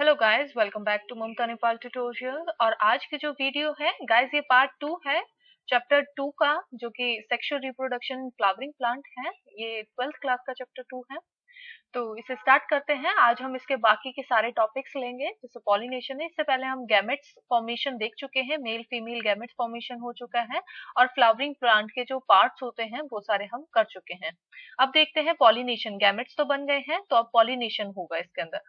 Hello guys, welcome back to Mamta Nepal tutorial. और आज की जो वीडियो है गाइस, ये पार्ट 2 है चैप्टर 2 का, जो कि सेक्सुअल रिप्रोडक्शन फ्लावरिंग प्लांट है। ये 12th क्लास का चैप्टर 2 है। तो इसे स्टार्ट करते हैं। आज हम इसके बाकी के सारे टॉपिक्स लेंगे, जैसे पॉलिनेशन है। इससे पहले हम गैमेट्स फॉर्मेशन देख चुके हैं, मेल फीमेल गैमेट्स फॉर्मेशन हो चुका है, और फ्लावरिंग प्लांट के जो पार्ट्स होते हैं वो सारे हम कर चुके हैं। अब देखते हैं पॉलिनेशन। गैमेट्स तो बन गए हैं, तो अब पॉलिनेशन होगा इसके अंदर।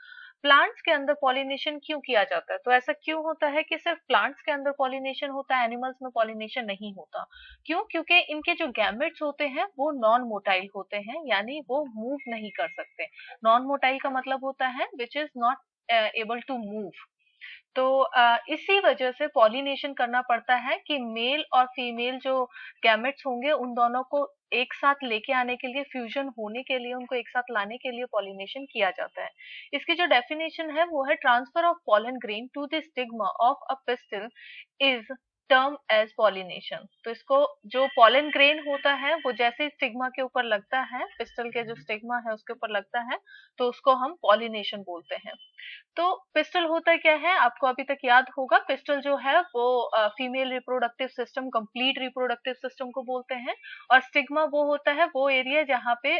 प्लांट्स के अंदर पॉलिनेशन क्यों किया जाता है? तो ऐसा क्यों होता है कि सिर्फ प्लांट्स के अंदर पॉलिनेशन होता है, एनिमल्स में पॉलिनेशन नहीं होता? क्यों? क्योंकि इनके जो गैमेट्स होते हैं वो नॉन मोटाइल होते हैं, यानी वो मूव नहीं कर सकते। नॉन मोटाइल का मतलब होता है which is not able to move. तो इसी वजह से पॉलिनेशन करना पड़ता है कि मेल और फीमेल जो गैमेट्स होंगे उन दोनों को एक साथ लेके आने के लिए, फ्यूजन होने के लिए, उनको एक साथ लाने के लिए पॉलिनेशन किया जाता है। इसकी जो डेफिनेशन है वो है, transfer of pollen grain to the stigma of a pistil is term as pollination. तो इसको, जो पॉलन ग्रेन होता है वो जैसे स्टिग्मा के ऊपर लगता है, पिस्टल के जो स्टिग्मा है उसके ऊपर लगता है, तो उसको हम पॉलिनेशन बोलते हैं। तो पिस्टल होता क्या है, आपको अभी तक याद होगा। पिस्टल जो है वो female reproductive system, complete reproductive system को बोलते हैं। और स्टिग्मा वो होता है, वो एरिया जहाँ पे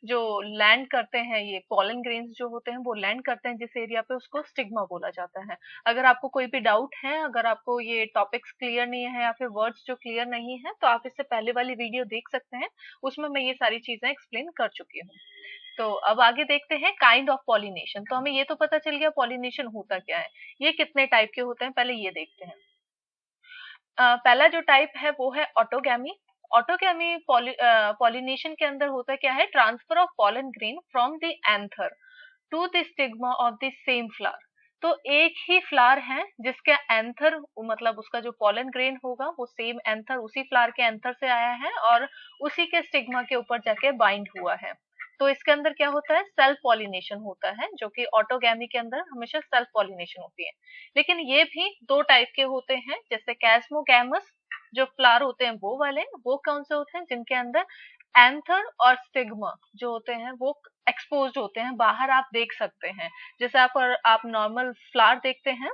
जो लैंड करते हैं, ये पॉलन ग्रेन्स जो होते हैं वो लैंड करते हैं जिस एरिया पे, उसको स्टिग्मा बोला जाता है। अगर आपको कोई भी डाउट है, अगर आपको ये टॉपिक्स क्लियर नहीं है या फिर वर्ड्स जो क्लियर नहीं है, तो आप इससे पहले वाली वीडियो देख सकते हैं, उसमें मैं ये सारी चीजें एक्सप्लेन कर चुकी हूँ। तो अब आगे देखते हैं काइंड ऑफ पॉलिनेशन। तो हमें ये तो पता चल गया पॉलिनेशन होता क्या है, ये कितने टाइप के होते हैं, पहले ये देखते हैं। पहला जो टाइप है वो है ऑटोगैमी। ऑटोगैमी पॉलिनेशन के अंदर होता क्या है, transfer of pollen grain from the anther to the stigma of the same flower. तो एक ही फ्लावर है जिसके एंथर, मतलब उसका जो पॉलन ग्रेन होगा वो सेम एंथर, उसी फ्लावर के एंथर से आया है और उसी के स्टिग्मा के ऊपर जाके बाइंड हुआ है। तो इसके अंदर क्या होता है, सेल्फ पॉलिनेशन होता है, जो कि ऑटोगैमी के अंदर हमेशा सेल्फ पॉलिनेशन होती है। लेकिन ये भी दो टाइप के होते हैं, जैसे कैस्मोगैमस जो फ्लावर होते हैं वो वाले, वो कौन से होते हैं, जिनके अंदर एंथर और स्टिग्मा जो होते हैं वो एक्सपोज्ड होते हैं, बाहर आप देख सकते हैं। जैसे आप नॉर्मल फ्लावर देखते हैं,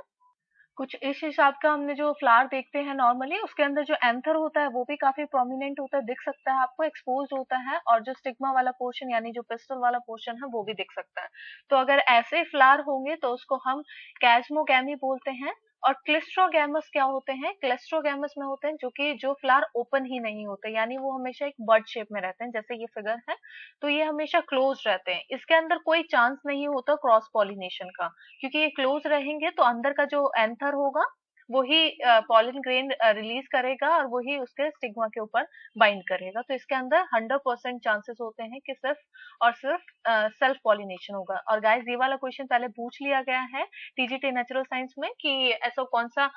कुछ इस हिसाब का हमने जो फ्लावर देखते हैं नॉर्मली, उसके अंदर जो एंथर होता है वो भी काफी प्रोमिनेंट होता है, दिख सकता है आपको, एक्सपोज होता है, और जो स्टिग्मा वाला पोर्शन यानी जो पिस्टल वाला पोर्शन है वो भी दिख सकता है। तो अगर ऐसे फ्लावर होंगे तो उसको हम कैस्मोगैमी बोलते हैं। और क्लिस्ट्रोगैमस क्या होते हैं, क्लिस्ट्रोगैमस में होते हैं जो कि जो फ्लावर ओपन ही नहीं होते, यानी वो हमेशा एक बर्ड शेप में रहते हैं, जैसे ये फिगर है। तो ये हमेशा क्लोज रहते हैं, इसके अंदर कोई चांस नहीं होता क्रॉस पॉलिनेशन का, क्योंकि ये क्लोज रहेंगे तो अंदर का जो एंथर होगा वही पॉलन ग्रेन रिलीज करेगा और वही उसके स्टिग्मा के ऊपर बाइंड करेगा। तो इसके अंदर 100% चांसेस होते हैं कि सिर्फ और सिर्फ सेल्फ पॉलिनेशन होगा। और गाइस, ये वाला क्वेश्चन पहले पूछ लिया गया है टीजीटी नेचुरल साइंस में कि ऐसा कौन सा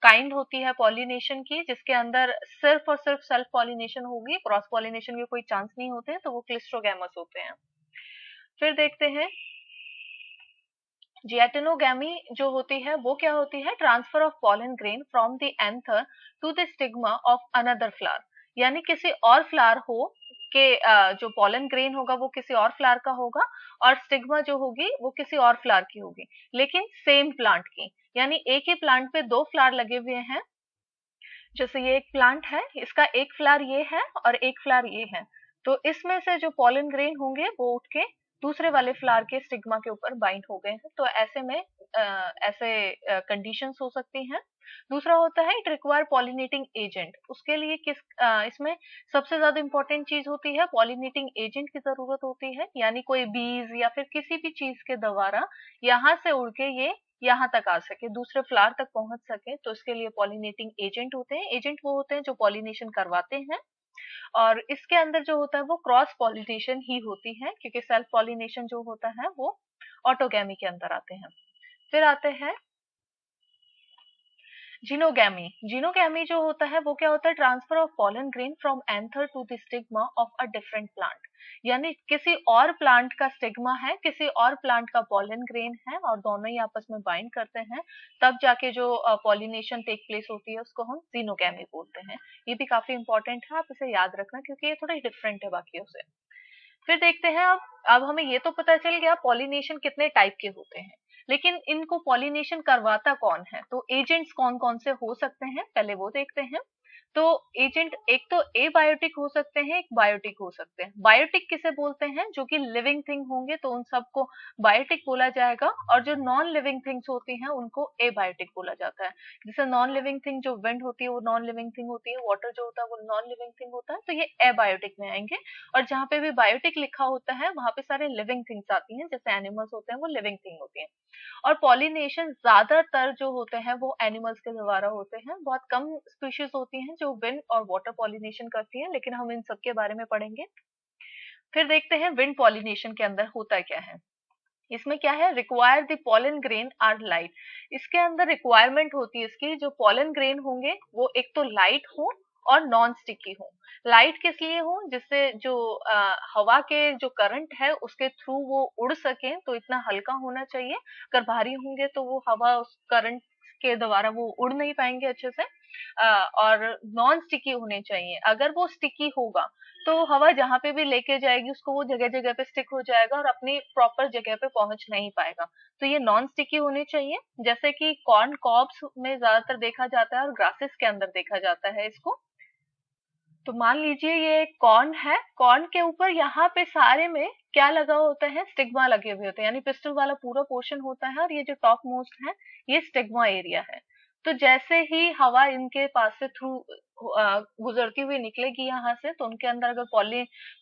काइंड होती है पॉलिनेशन की जिसके अंदर सिर्फ और सिर्फ सेल्फ पॉलिनेशन होगी, क्रॉस पॉलिनेशन के कोई चांस नहीं होते हैं, तो वो क्लिस्ट्रोगैमस होते हैं। फिर देखते हैं जियाटिनोगैमी जो होती है वो क्या होती है, transfer of pollen grain from the anther to the stigma of another flower. यानी किसी और फ्लावर हो के जो पॉलन ग्रेन होगा वो किसी और फ्लावर का होगा, और स्टिग्मा जो होगी वो किसी और फ्लावर की होगी, लेकिन सेम प्लांट की। यानी एक ही प्लांट पे दो फ्लावर लगे हुए हैं। जैसे ये एक प्लांट है, इसका एक फ्लावर ये है और एक फ्लावर ये है, तो इसमें से जो पॉलन ग्रेन होंगे वो उठ के दूसरे वाले फ्लावर के स्टिग्मा के ऊपर बाइंड हो गए हैं। तो ऐसे में ऐसे कंडीशंस हो सकती हैं। दूसरा होता है इट रिक्वायर पॉलिनेटिंग एजेंट। उसके लिए इसमें सबसे ज्यादा इंपॉर्टेंट चीज होती है, पॉलिनेटिंग एजेंट की जरूरत होती है, यानी कोई बीज या फिर किसी भी चीज के द्वारा यहाँ से उड़ के ये यहाँ तक आ सके, दूसरे फ्लावर तक पहुंच सके। तो इसके लिए पॉलिनेटिंग एजेंट होते हैं। एजेंट वो होते हैं जो पॉलिनेशन करवाते हैं, और इसके अंदर जो होता है वो क्रॉस पॉलिनेशन ही होती है, क्योंकि सेल्फ पॉलिनेशन जो होता है वो ऑटोगैमी के अंदर आते हैं। फिर आते हैं जीनोगैमी। जीनोगैमी जो होता है वो क्या होता है, transfer of pollen grain from anther to the stigma of a different plant. यानी किसी और प्लांट का स्टिग्मा है, किसी और प्लांट का पॉलन ग्रेन है, और दोनों ही आपस में बाइंड करते हैं, तब जाके जो पॉलिनेशन टेक प्लेस होती है उसको हम जीनोगैमी बोलते हैं। ये भी काफी इंपॉर्टेंट है, आप इसे याद रखना क्योंकि ये थोड़ा डिफरेंट है बाकियों से। फिर देखते हैं अब हमें ये तो पता चल गया पॉलिनेशन कितने टाइप के होते हैं। लेकिन इनको पॉलिनेशन करवाता कौन है, तो एजेंट्स कौन कौन से हो सकते हैं पहले वो देखते हैं। तो एजेंट एक तो एबायोटिक हो सकते हैं, एक बायोटिक हो सकते हैं। बायोटिक किसे बोलते हैं, जो कि लिविंग थिंग होंगे तो उन सबको बायोटिक बोला जाएगा, और जो नॉन लिविंग थिंग्स होती हैं उनको एबायोटिक बोला जाता है। जैसे नॉन लिविंग थिंग जो विंड होती है वो नॉन लिविंग थिंग होती है, वाटर जो होता है वो नॉन लिविंग थिंग होता है, तो ये एबायोटिक में आएंगे। और जहाँ पे भी बायोटिक लिखा होता है वहां पे सारे लिविंग थिंग्स आती हैं, जैसे एनिमल्स होते हैं वो लिविंग थिंग होती हैं। और पॉलिनेशन ज्यादातर जो होते हैं वो एनिमल्स के द्वारा होते हैं, बहुत कम स्पीशीज होती हैं जो विंड और वाटर पॉलिनेशन करती हैं, लेकिन हम इन सब के बारे में पढ़ेंगे। फिर देखते हैं विंड पॉलिनेशन के अंदर होता क्या है। इसमें क्या है, require the pollen grain are light. इसके अंदर रिक्वायरमेंट होती है इसकी, जो पॉलन ग्रेन होंगे वो एक तो लाइट हो और नॉन स्टिकी हो। लाइट किस लिए हो, जिससे जो हवा के जो करंट है उसके थ्रू वो उड़ सके, तो इतना हल्का होना चाहिए। अगर भारी होंगे तो वो हवा उस करंट के द्वारा वो उड़ नहीं पाएंगे अच्छे से। और नॉन स्टिकी होने चाहिए। अगर वो स्टिकी होगा तो हवा जहां पे भी लेके जाएगी उसको वो जगह जगह पे स्टिक हो जाएगा और अपनी प्रॉपर जगह पे पहुंच नहीं पाएगा। तो ये नॉन स्टिकी होने चाहिए, जैसे कि कॉर्न कॉब्स में ज्यादातर देखा जाता है और ग्रासेस के अंदर देखा जाता है इसको। तो मान लीजिए ये कॉर्न है, कॉर्न के ऊपर यहाँ पे सारे में क्या लगा होता है, स्टिग्मा लगे हुए होते हैं, यानी पिस्टल वाला पूरा पोर्शन होता है, और ये जो टॉप मोस्ट है ये स्टिग्मा एरिया है। तो जैसे ही हवा इनके पास से थ्रू गुजरती हुई निकलेगी यहाँ से, तो उनके अंदर अगर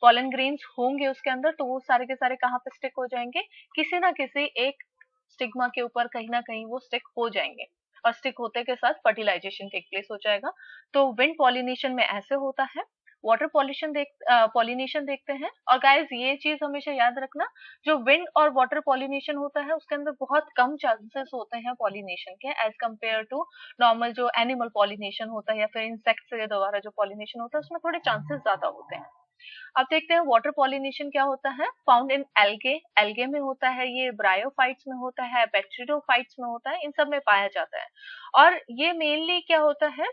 पॉलन ग्रेन्स होंगे उसके अंदर, तो वो सारे के सारे कहाँ पे स्टिक हो जाएंगे, किसी ना किसी एक स्टिग्मा के ऊपर कहीं ना कहीं वो स्टिक हो जाएंगे, और स्टिक होते के साथ फर्टिलाइजेशन टेक प्लेस हो जाएगा। तो विंड पॉलिनेशन में ऐसे होता है। वाटर पॉलिनेशन देखते हैं। और गाइस ये चीज हमेशा याद रखना, जो विंड और वाटर पॉलिनेशन होता है उसके अंदर बहुत कम चांसेस होते हैं पॉलिनेशन के, एज कम्पेयर टू नॉर्मल जो एनिमल पॉलिनेशन होता है या फिर इंसेक्ट्स के द्वारा जो पॉलिनेशन होता है, उसमें थोड़े चांसेस ज्यादा होते हैं। अब देखते हैं वाटर पॉलिनेशन क्या होता है। फाउंड इन एल्गे, एल्गे में होता है, ये ब्रायोफाइट्स में होता है, बैक्टीरियोफाइट्स में होता है, इन सब में पाया जाता है। और ये मेनली क्या होता है,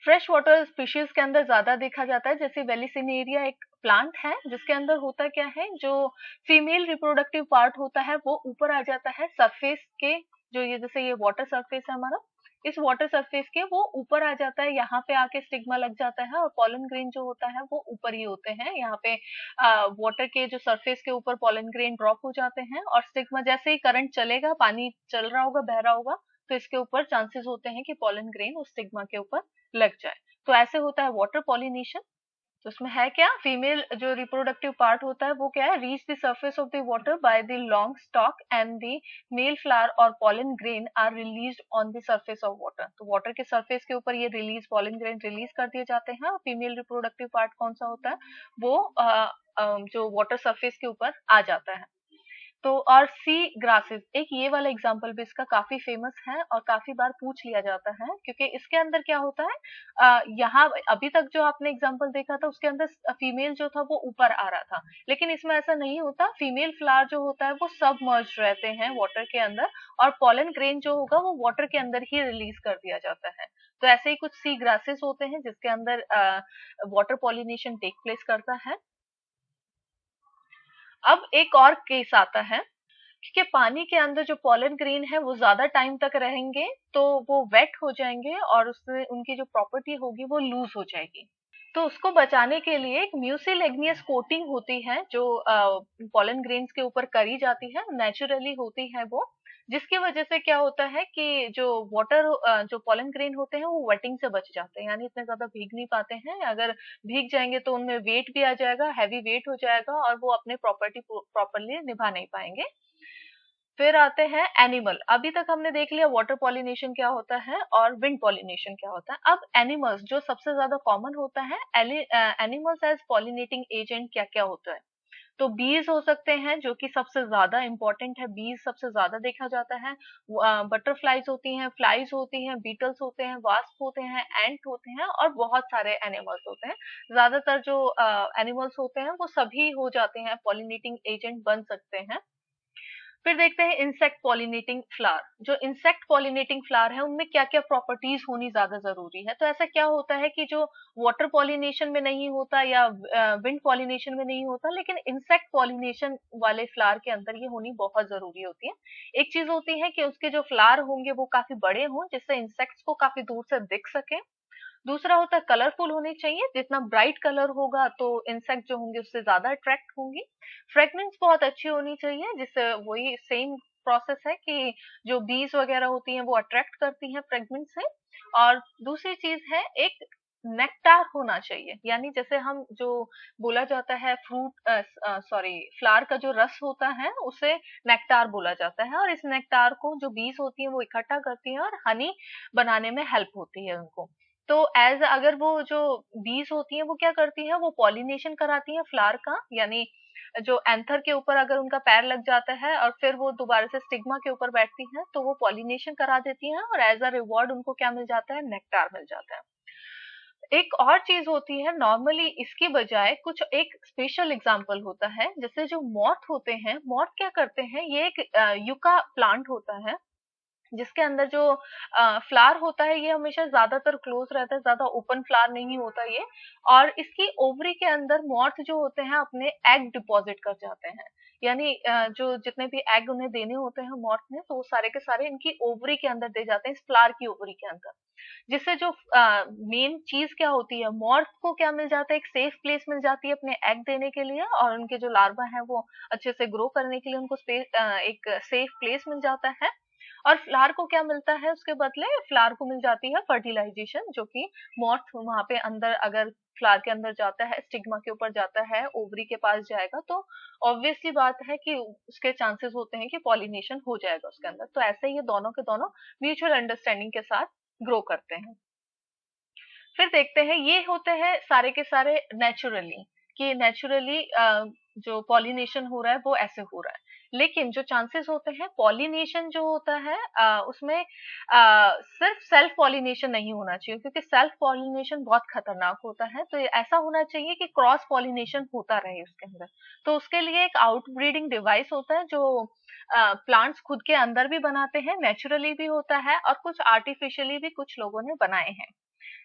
फ्रेश वाटर स्पीशीज के अंदर ज्यादा देखा जाता है। जैसे वेलिसिनेरिया एक प्लांट है जिसके अंदर होता क्या है, जो फीमेल रिप्रोडक्टिव पार्ट होता है वो ऊपर आ जाता है सरफेस के, जो ये जैसे ये वाटर सरफेस है हमारा, इस वाटर सरफेस के वो ऊपर आ जाता है, यहाँ पे आके स्टिग्मा लग जाता है, और पॉलन ग्रेन जो होता है वो ऊपर ही होते हैं। यहाँ पे वाटर के जो सरफेस के ऊपर पॉलन ग्रेन ड्रॉप हो जाते हैं, और स्टिग्मा जैसे ही करंट चलेगा, पानी चल रहा होगा, बह रहा होगा, तो इसके ऊपर चांसेस होते हैं कि पॉलन ग्रेन उस स्टिग्मा के ऊपर लग जाए। तो ऐसे होता है वाटर पॉलिनेशन। तो उसमें है क्या, फीमेल जो रिप्रोडक्टिव पार्ट होता है वो क्या है, reach the surface of the water by the long stalk and the male flower और pollen grain are released on the surface of water. तो वाटर के सरफेस के ऊपर ये रिलीज पॉलन ग्रेन रिलीज कर दिए जाते हैं, और फीमेल रिप्रोडक्टिव पार्ट कौन सा होता है, वो जो वाटर सरफेस के ऊपर आ जाता है। तो और सी ग्रासेस, एक ये वाला एग्जांपल भी इसका काफी फेमस है और काफी बार पूछ लिया जाता है, क्योंकि इसके अंदर क्या होता है, यहाँ अभी तक जो आपने एग्जांपल देखा था उसके अंदर फीमेल जो था वो ऊपर आ रहा था, लेकिन इसमें ऐसा नहीं होता। फीमेल फ्लावर जो होता है वो सबमर्ज रहते हैं वाटर के अंदर, और पॉलन ग्रेन जो होगा वो वाटर के अंदर ही रिलीज कर दिया जाता है। तो ऐसे ही कुछ सी ग्रासेस होते हैं जिसके अंदर वाटर पॉलिनेशन टेक प्लेस करता है। अब एक और केस आता है, क्योंकि पानी के अंदर जो पॉलन ग्रेन है वो ज्यादा टाइम तक रहेंगे तो वो वेट हो जाएंगे, और उससे उनकी जो प्रॉपर्टी होगी वो लूज हो जाएगी। तो उसको बचाने के लिए एक म्यूसिलेग्नियस कोटिंग होती है जो पॉलन ग्रेन्स के ऊपर करी जाती है, नेचुरली होती है वो, जिसकी वजह से क्या होता है कि जो वाटर जो पॉलन ग्रेन होते हैं वो वेटिंग से बच जाते हैं, यानी इतने ज्यादा भीग नहीं पाते हैं। अगर भीग जाएंगे तो उनमें वेट भी आ जाएगा, हैवी वेट हो जाएगा, और वो अपने प्रॉपर्टी प्रॉपरली निभा नहीं पाएंगे। फिर आते हैं एनिमल। अभी तक हमने देख लिया वाटर पॉलिनेशन क्या होता है और विंड पॉलिनेशन क्या होता है। अब एनिमल्स जो सबसे ज्यादा कॉमन होता है, एनिमल्स एज पॉलिनेटिंग एजेंट क्या क्या होता है। तो बीज हो सकते हैं जो कि सबसे ज्यादा इंपॉर्टेंट है, बीज सबसे ज्यादा देखा जाता है। बटरफ्लाईज होती हैं, फ्लाईज होती हैं, बीटल्स होते हैं, वास्प होते हैं, एंट होते हैं, और बहुत सारे एनिमल्स होते हैं। ज्यादातर जो एनिमल्स होते हैं वो सभी हो जाते हैं पॉलिनेटिंग एजेंट बन सकते हैं। फिर देखते हैं इंसेक्ट पॉलिनेटिंग फ्लावर। जो इंसेक्ट पॉलिनेटिंग फ्लावर है उनमें क्या क्या प्रॉपर्टीज होनी ज्यादा जरूरी है। तो ऐसा क्या होता है कि जो वाटर पॉलिनेशन में नहीं होता या विंड पॉलिनेशन में नहीं होता, लेकिन इंसेक्ट पॉलिनेशन वाले फ्लावर के अंदर ये होनी बहुत जरूरी होती है। एक चीज होती है कि उसके जो फ्लावर होंगे वो काफी बड़े हों, जिससे इंसेक्ट्स को काफी दूर से दिख सके। दूसरा होता है कलरफुल होने चाहिए, जितना ब्राइट कलर होगा तो इंसेक्ट जो होंगे उससे ज्यादा अट्रैक्ट होंगी। फ्रेग्रेंस बहुत अच्छी होनी चाहिए, जिससे वही सेम प्रोसेस है कि जो बीज वगैरह होती हैं वो अट्रैक्ट करती हैं फ्रेग्रेंस से। और दूसरी चीज है एक नेक्टार होना चाहिए, यानी जैसे हम जो बोला जाता है फ्रूट सॉरी फ्लावर का जो रस होता है उसे नेक्टार बोला जाता है, और इस नेक्टार को जो बीज होती हैं वो इकट्ठा करती हैं और हनी बनाने में हेल्प होती है उनको। तो एज अगर वो जो बीज होती हैं वो क्या करती हैं, वो पॉलिनेशन कराती हैं फ्लावर का, यानी जो एंथर के ऊपर अगर उनका पैर लग जाता है और फिर वो दोबारा से स्टिग्मा के ऊपर बैठती हैं तो वो पॉलिनेशन करा देती हैं, और एज अ रिवॉर्ड उनको क्या मिल जाता है, नेक्टार मिल जाता है। एक और चीज होती है, नॉर्मली इसकी बजाय कुछ एक स्पेशल एग्जांपल होता है, जैसे जो मॉथ होते हैं, मॉथ क्या करते हैं, ये एक युका प्लांट होता है जिसके अंदर जो फ्लावर होता है ये हमेशा ज्यादातर क्लोज रहता है, ज्यादा ओपन फ्लावर नहीं होता ये। और इसकी ओवरी के अंदर मॉथ जो होते हैं अपने एग डिपॉजिट कर जाते हैं, यानी जो जितने भी एग उन्हें देने होते हैं मॉथ ने, तो वो सारे के सारे इनकी ओवरी के अंदर दे जाते हैं, इस फ्लावर की ओवरी के अंदर। जिससे जो मेन चीज क्या होती है, मॉथ को क्या मिल जाता है, एक सेफ प्लेस मिल जाती है अपने एग देने के लिए, और उनके जो लार्वा है वो अच्छे से ग्रो करने के लिए उनको स्पेस एक सेफ प्लेस मिल जाता है। और फ्लावर को क्या मिलता है उसके बदले, फ्लावर को मिल जाती है फर्टिलाइजेशन, जो कि मॉथ वहां पे अंदर अगर फ्लावर के अंदर जाता है, स्टिग्मा के ऊपर जाता है, ओवरी के पास जाएगा, तो ऑब्वियसली बात है कि उसके चांसेस होते हैं कि पॉलिनेशन हो जाएगा उसके अंदर। तो ऐसे ही ये दोनों के दोनों म्यूचुअल अंडरस्टैंडिंग के साथ ग्रो करते हैं। फिर देखते हैं ये होते हैं सारे के सारे नेचुरली, कि नेचुरली जो पॉलिनेशन हो रहा है वो ऐसे हो रहा है। लेकिन जो चांसेस होते हैं पॉलिनेशन जो होता है उसमें सिर्फ सेल्फ पॉलिनेशन नहीं होना चाहिए, क्योंकि सेल्फ पॉलिनेशन बहुत खतरनाक होता है। तो ये ऐसा होना चाहिए कि क्रॉस पॉलिनेशन होता रहे उसके अंदर। तो उसके लिए एक आउटब्रीडिंग डिवाइस होता है जो प्लांट्स खुद के अंदर भी बनाते हैं, नेचुरली भी होता है, और कुछ आर्टिफिशियली भी कुछ लोगों ने बनाए हैं।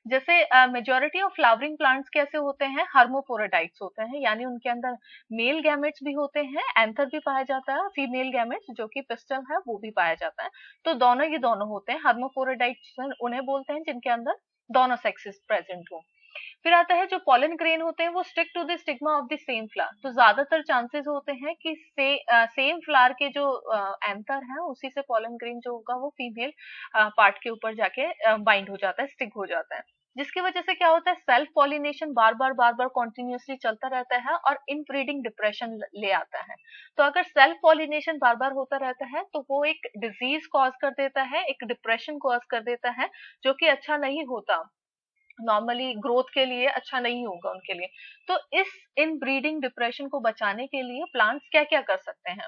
जैसे मेजोरिटी ऑफ फ्लावरिंग प्लांट्स कैसे होते हैं, हर्मोफोरोडाइट्स होते हैं, यानी उनके अंदर मेल गैमेट्स भी होते हैं, एंथर भी पाया जाता है, फीमेल गैमेट्स जो कि पिस्टल है वो भी पाया जाता है। तो दोनों ही दोनों होते हैं, हर्मोफोरोडाइट्स उन्हें बोलते हैं जिनके अंदर दोनों सेक्सेस प्रेजेंट हो। फिर आता है जो पॉलन ग्रेन होते हैं वो stick to the stigma of the same flower. तो ज्यादातर चांसेस होते हैं कि सेम फ्लावर के जो एंथर है उसी से पॉलन ग्रेन जो होगा वो फीमेल पार्ट के ऊपर जाके बाइंड हो जाता है, स्टिक हो जाता है, जिसकी वजह से क्या होता है, सेल्फ पॉलिनेशन बार बार कॉन्टिन्यूसली चलता रहता है और इनब्रीडिंग डिप्रेशन ले आता है। तो अगर सेल्फ पॉलिनेशन बार बार होता रहता है तो वो एक डिजीज कॉज कर देता है, एक डिप्रेशन कॉज कर देता है, जो कि अच्छा नहीं होता, नॉर्मली ग्रोथ के लिए अच्छा नहीं होगा उनके लिए। तो इस इन ब्रीडिंग डिप्रेशन को बचाने के लिए प्लांट्स क्या क्या कर सकते हैं।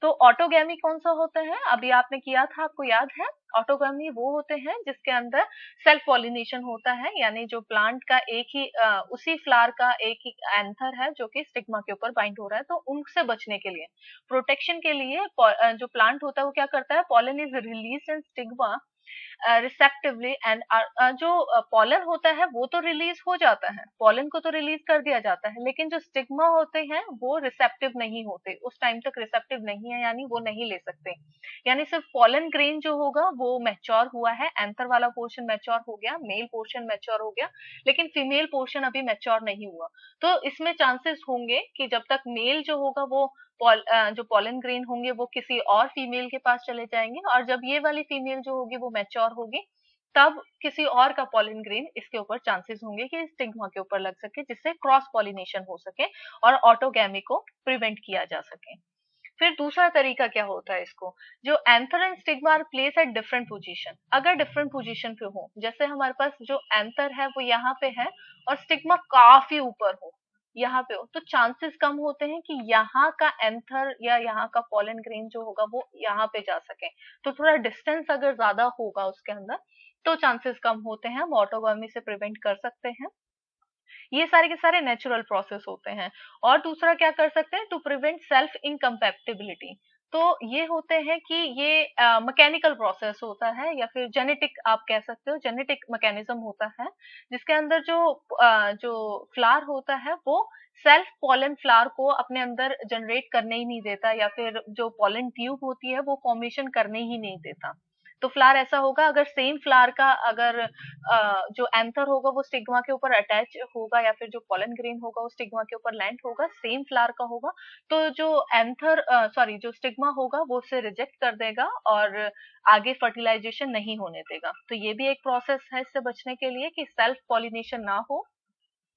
तो ऑटोगैमी कौन सा होता है, अभी आपने किया था, आपको याद है, ऑटोगैमी वो होते हैं जिसके अंदर सेल्फ पॉलिनेशन होता है, यानी जो प्लांट का एक ही उसी फ्लावर का एक ही एंथर है जो कि स्टिग्मा के ऊपर बाइंड हो रहा है। तो उनसे बचने के लिए, प्रोटेक्शन के लिए जो प्लांट होता है वो क्या करता है, pollen is release in stigma receptively and जो पॉलन होता है वो तो रिलीज हो जाता है, पॉलन को तो रिलीज कर दिया जाता है, लेकिन जो स्टिग्मा होते हैं वो रिसेप्टिव नहीं होते, उस टाइम तक रिसेप्टिव नहीं है, यानी वो नहीं ले सकते। यानी सिर्फ पॉलन ग्रेन जो होगा वो मैच्योर हुआ है, एंथर वाला पोर्शन मैच्योर हो गया, मेल पोर्शन मैच्योर हो गया, लेकिन फीमेल पोर्शन अभी मैच्योर नहीं हुआ। तो इसमें चांसेस होंगे कि जब तक मेल जो होगा वो जो पॉलन ग्रेन होंगे वो किसी और फीमेल के पास चले जाएंगे, और जब ये वाली फीमेल जो होगी वो मैच्योर होगी तब किसी और का पॉलन ग्रेन इसके ऊपर चांसेस होंगे कि स्टिग्मा के ऊपर लग सके, जिससे क्रॉस पॉलिनेशन हो सके और ऑटोगैमी को प्रिवेंट किया जा सके। फिर दूसरा तरीका क्या होता है इसको, जो anther and stigma are place at different position, अगर डिफरेंट पोजीशन पे हो, जैसे हमारे पास जो एंथर है वो यहाँ पे है और स्टिग्मा काफी ऊपर हो, यहाँ पे हो, तो चांसेस कम होते हैं कि यहाँ का एंथर या यहाँ का पॉलन ग्रेन जो होगा वो यहाँ पे जा सके। तो थोड़ा डिस्टेंस अगर ज्यादा होगा उसके अंदर तो चांसेस कम होते हैं, हम ऑटोगैमी से प्रिवेंट कर सकते हैं। ये सारे के सारे नेचुरल प्रोसेस होते हैं। और दूसरा क्या कर सकते हैं, टू प्रिवेंट सेल्फ इनकम्पैटिबिलिटी। तो ये होते हैं कि ये मैकेनिकल प्रोसेस होता है या फिर जेनेटिक आप कह सकते हो, जेनेटिक मैकेनिज्म होता है जिसके अंदर जो फ्लावर होता है वो सेल्फ पॉलन फ्लावर को अपने अंदर जनरेट करने ही नहीं देता, या फिर जो पॉलन ट्यूब होती है वो फॉर्मेशन करने ही नहीं देता। तो फ्लावर ऐसा होगा, अगर सेम फ्लावर का अगर जो एंथर होगा वो स्टिग्मा के ऊपर अटैच होगा, या फिर जो पॉलन ग्रेन होगा वो स्टिग्मा के ऊपर लैंड होगा, सेम फ्लावर का होगा, तो जो एंथर सॉरी जो स्टिग्मा होगा वो उसे रिजेक्ट कर देगा और आगे फर्टिलाइजेशन नहीं होने देगा। तो ये भी एक प्रोसेस है इससे बचने के लिए कि सेल्फ पॉलिनेशन ना हो।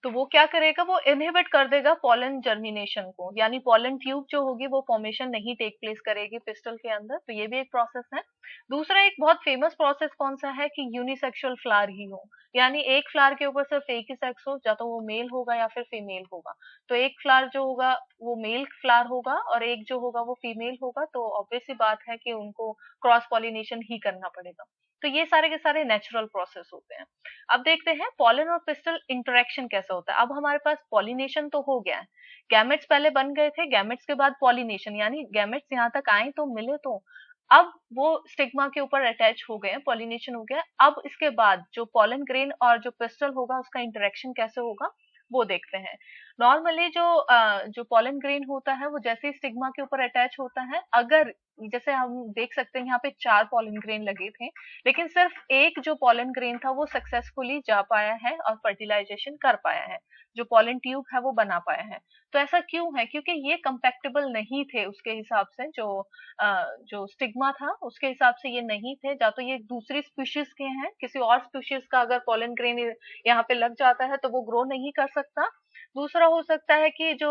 तो वो क्या करेगा, वो इनहिबिट कर देगा पॉलन जर्मिनेशन को, यानी पॉलन ट्यूब जो होगी वो फॉर्मेशन नहीं टेक प्लेस करेगी पिस्टल के अंदर। तो ये भी एक प्रोसेस है। दूसरा एक बहुत फेमस प्रोसेस कौन सा है कि यूनिसेक्सुअल फ्लावर ही हो, यानी एक फ्लावर के ऊपर सिर्फ एक ही सेक्स हो, या तो वो मेल होगा या फिर फीमेल होगा। तो एक फ्लावर जो होगा वो मेल फ्लावर होगा और एक जो होगा वो फीमेल होगा, तो ऑब्वियस सी बात है कि उनको क्रॉस पॉलिनेशन ही करना पड़ेगा। तो ये सारे के सारे नेचुरल प्रोसेस होते हैं। अब देखते हैं पॉलन और पिस्टल इंटरेक्शन कैसा होता है। अब हमारे पास पॉलिनेशन तो हो गया है, गैमेट्स पहले बन गए थे, गैमेट्स के बाद पॉलिनेशन, यानी गैमेट्स यहाँ तक आए तो मिले, तो अब वो स्टिग्मा के ऊपर अटैच हो गए, पॉलिनेशन हो गया। अब इसके बाद जो पॉलन ग्रेन और जो पिस्टल होगा उसका इंटरेक्शन कैसे होगा वो देखते हैं। नॉर्मली जो पॉलन ग्रेन होता है वो जैसे ही स्टिग्मा के ऊपर अटैच होता है, अगर जैसे हम देख सकते हैं यहाँ पे 4 पॉलन ग्रेन लगे थे, लेकिन सिर्फ एक जो पॉलन ग्रेन था वो सक्सेसफुली जा पाया है और फर्टिलाइजेशन कर पाया है, जो पॉलन ट्यूब है वो बना पाया है। तो ऐसा क्यों है, क्योंकि ये कंपैक्टेबल नहीं थे उसके हिसाब से, जो स्टिग्मा था उसके हिसाब से ये नहीं थे। या तो ये दूसरी स्पीशीज के हैं, किसी और स्पीशीज का अगर पॉलन ग्रेन यहाँ पे लग जाता है तो वो ग्रो नहीं कर सकता। दूसरा हो सकता है कि जो